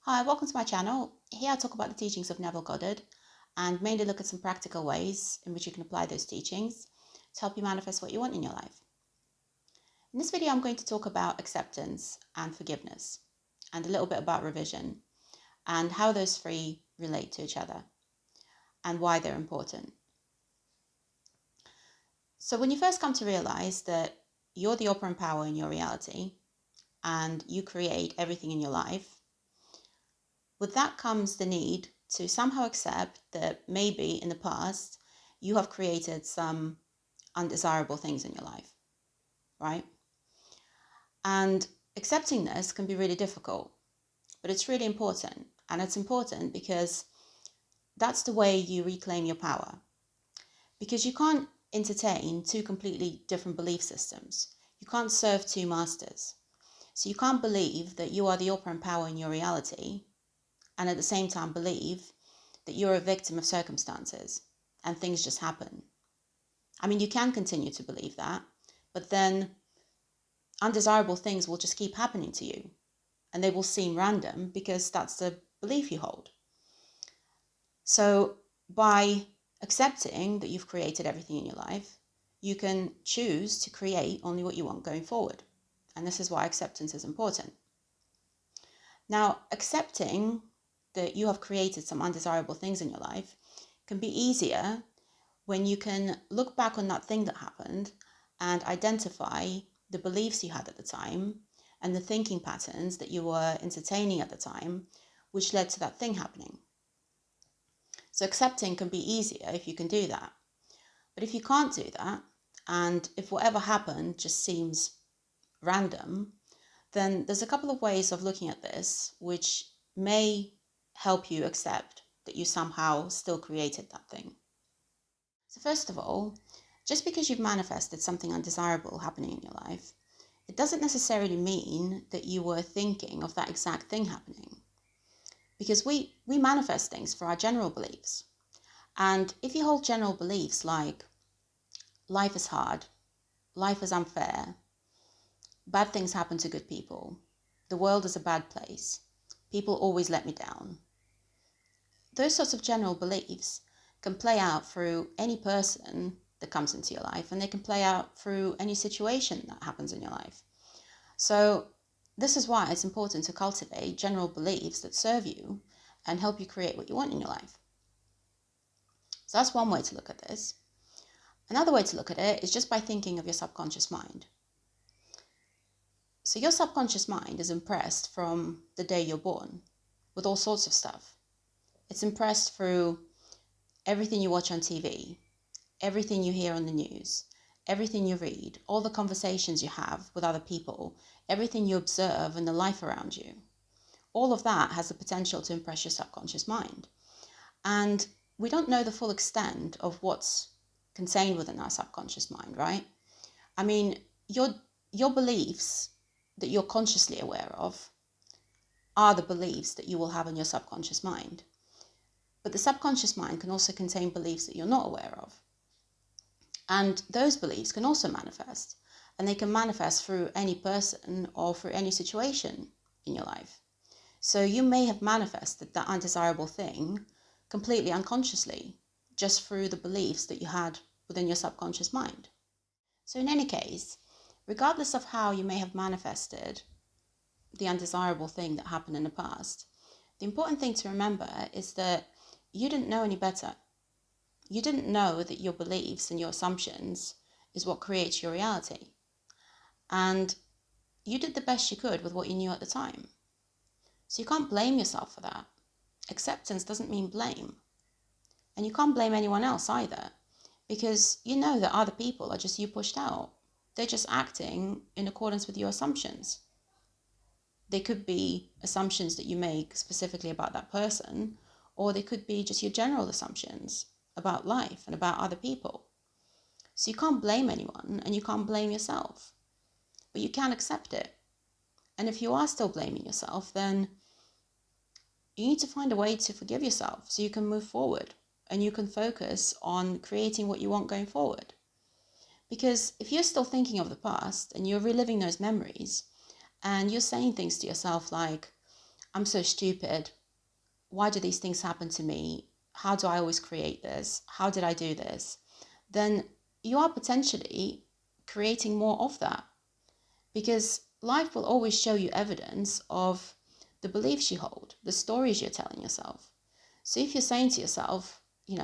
Hi, welcome to my channel. Here I talk about the teachings of Neville Goddard and mainly look at some practical ways in which you can apply those teachings to help you manifest what you want in your life. In this video, I'm going to talk about acceptance and forgiveness and a little bit about revision and how those three relate to each other and why they're important. So when you first come to realize that you're the operant power in your reality and you create everything in your life, with that comes the need to somehow accept that maybe in the past you have created some undesirable things in your life, right? And accepting this can be really difficult, but it's really important. And it's important because that's the way you reclaim your power. Because you can't entertain two completely different belief systems. You can't serve two masters. So you can't believe that you are the operant power in your reality and at the same time believe that you're a victim of circumstances and things just happen. I mean, you can continue to believe that, but then undesirable things will just keep happening to you and they will seem random because that's the belief you hold. So by accepting that you've created everything in your life, you can choose to create only what you want going forward. And this is why acceptance is important. Now, accepting that you have created some undesirable things in your life can be easier when you can look back on that thing that happened and identify the beliefs you had at the time and the thinking patterns that you were entertaining at the time, which led to that thing happening. So accepting can be easier if you can do that. But if you can't do that, and if whatever happened just seems random, then there's a couple of ways of looking at this which may help you accept that you somehow still created that thing. So first of all, just because you've manifested something undesirable happening in your life, it doesn't necessarily mean that you were thinking of that exact thing happening. Because we manifest things for our general beliefs. And if you hold general beliefs like life is hard, life is unfair, bad things happen to good people, the world is a bad place, people always let me down, those sorts of general beliefs can play out through any person that comes into your life, and they can play out through any situation that happens in your life. So this is why it's important to cultivate general beliefs that serve you and help you create what you want in your life. So that's one way to look at this. Another way to look at it is just by thinking of your subconscious mind. So your subconscious mind is impressed from the day you're born with all sorts of stuff. It's impressed through everything you watch on TV, everything you hear on the news, everything you read, all the conversations you have with other people, everything you observe in the life around you. All of that has the potential to impress your subconscious mind. And we don't know the full extent of what's contained within our subconscious mind, right? I mean, your beliefs that you're consciously aware of are the beliefs that you will have in your subconscious mind. But the subconscious mind can also contain beliefs that you're not aware of. And those beliefs can also manifest. And they can manifest through any person or through any situation in your life. So you may have manifested that undesirable thing completely unconsciously, just through the beliefs that you had within your subconscious mind. So in any case, regardless of how you may have manifested the undesirable thing that happened in the past, the important thing to remember is that you didn't know any better. You didn't know that your beliefs and your assumptions is what creates your reality. And you did the best you could with what you knew at the time. So you can't blame yourself for that. Acceptance doesn't mean blame. And you can't blame anyone else either, because you know that other people are just you pushed out. They're just acting in accordance with your assumptions. They could be assumptions that you make specifically about that person, or they could be just your general assumptions about life and about other people. So you can't blame anyone and you can't blame yourself, but you can accept it. And if you are still blaming yourself, then you need to find a way to forgive yourself so you can move forward and you can focus on creating what you want going forward. Because if you're still thinking of the past and you're reliving those memories and you're saying things to yourself like, I'm so stupid. Why do these things happen to me? How do I always create this? How did I do this? Then you are potentially creating more of that, because life will always show you evidence of the beliefs you hold, the stories you're telling yourself. So if you're saying to yourself,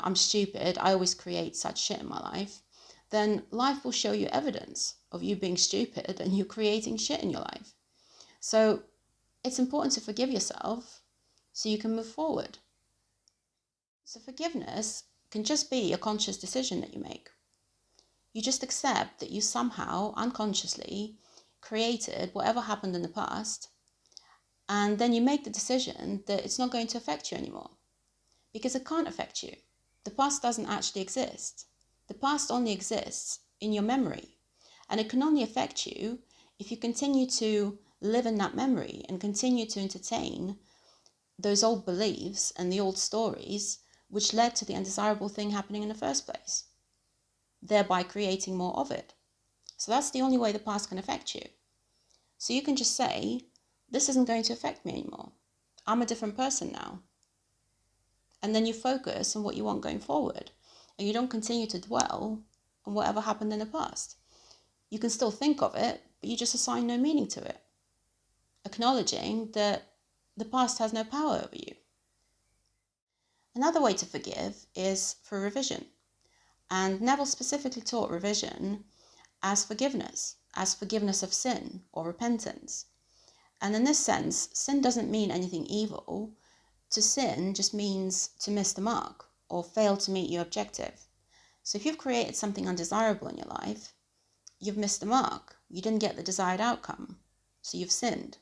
I'm stupid, I always create such shit in my life, then life will show you evidence of you being stupid and you creating shit in your life. So it's important to forgive yourself so you can move forward. So forgiveness can just be a conscious decision that you make. You just accept that you somehow unconsciously created whatever happened in the past, and then you make the decision that it's not going to affect you anymore, because it can't affect you. The past doesn't actually exist. The past only exists in your memory, and it can only affect you if you continue to live in that memory and continue to entertain those old beliefs and the old stories which led to the undesirable thing happening in the first place, thereby creating more of it. So that's the only way the past can affect you. So you can just say, this isn't going to affect me anymore. I'm a different person now. And then you focus on what you want going forward, and you don't continue to dwell on whatever happened in the past. You can still think of it, but you just assign no meaning to it, acknowledging that the past has no power over you. Another way to forgive is through revision. And Neville specifically taught revision as forgiveness of sin or repentance. And in this sense, sin doesn't mean anything evil. To sin just means to miss the mark or fail to meet your objective. So if you've created something undesirable in your life, you've missed the mark. You didn't get the desired outcome, so you've sinned.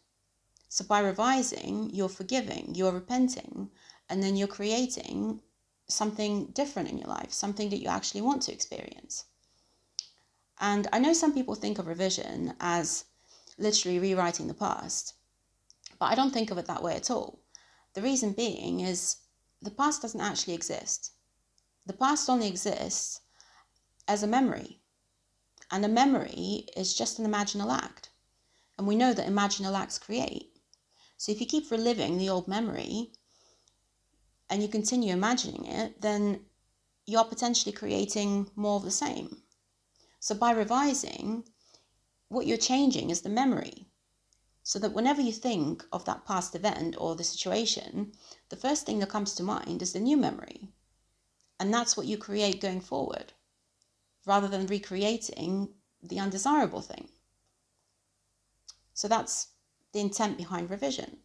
So by revising, you're forgiving, you're repenting, and then you're creating something different in your life, something that you actually want to experience. And I know some people think of revision as literally rewriting the past, but I don't think of it that way at all. The reason being is the past doesn't actually exist. The past only exists as a memory, and a memory is just an imaginal act. And we know that imaginal acts create. So if you keep reliving the old memory and you continue imagining it, then you're potentially creating more of the same. So by revising, what you're changing is the memory, so that whenever you think of that past event or the situation, the first thing that comes to mind is the new memory. And that's what you create going forward, rather than recreating the undesirable thing. So that's the intent behind revision.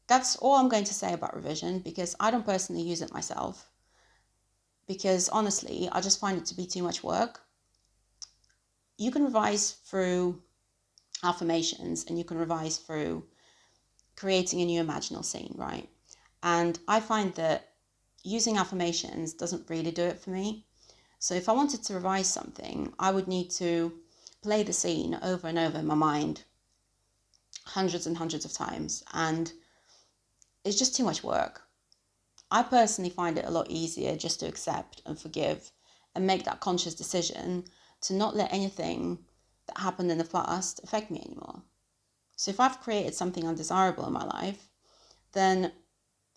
That's all I'm going to say about revision, because I don't personally use it myself, because honestly, I just find it to be too much work. You can revise through affirmations, and you can revise through creating a new imaginal scene, right? And I find that using affirmations doesn't really do it for me. So if I wanted to revise something, I would need to play the scene over and over in my mind hundreds and hundreds of times, and it's just too much work. I personally find it a lot easier just to accept and forgive and make that conscious decision to not let anything that happened in the past affect me anymore. So if I've created something undesirable in my life, then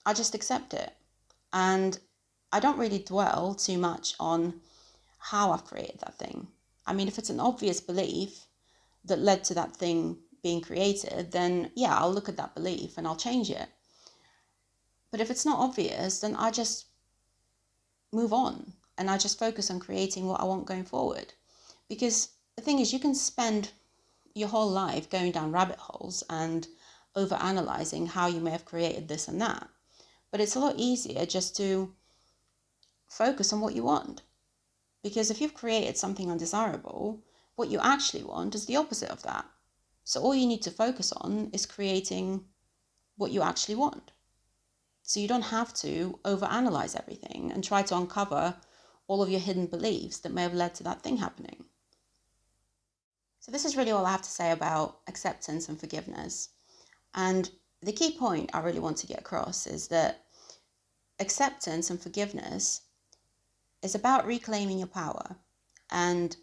I just accept it. And I don't really dwell too much on how I've created that thing. I mean, if it's an obvious belief that led to that thing being created, then yeah, I'll look at that belief and I'll change it. But if it's not obvious, then I just move on and I just focus on creating what I want going forward. Because the thing is, you can spend your whole life going down rabbit holes and over-analyzing how you may have created this and that. But it's a lot easier just to focus on what you want. Because if you've created something undesirable, what you actually want is the opposite of that. So all you need to focus on is creating what you actually want. So you don't have to overanalyze everything and try to uncover all of your hidden beliefs that may have led to that thing happening. So this is really all I have to say about acceptance and forgiveness. And the key point I really want to get across is that acceptance and forgiveness is about reclaiming your power and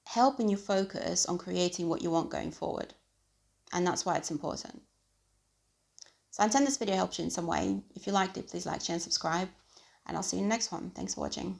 helping you focus on creating what you want going forward. And that's why it's important. So I intend this video helped you in some way. If you liked it, please like, share, and subscribe. And I'll see you in the next one. Thanks for watching.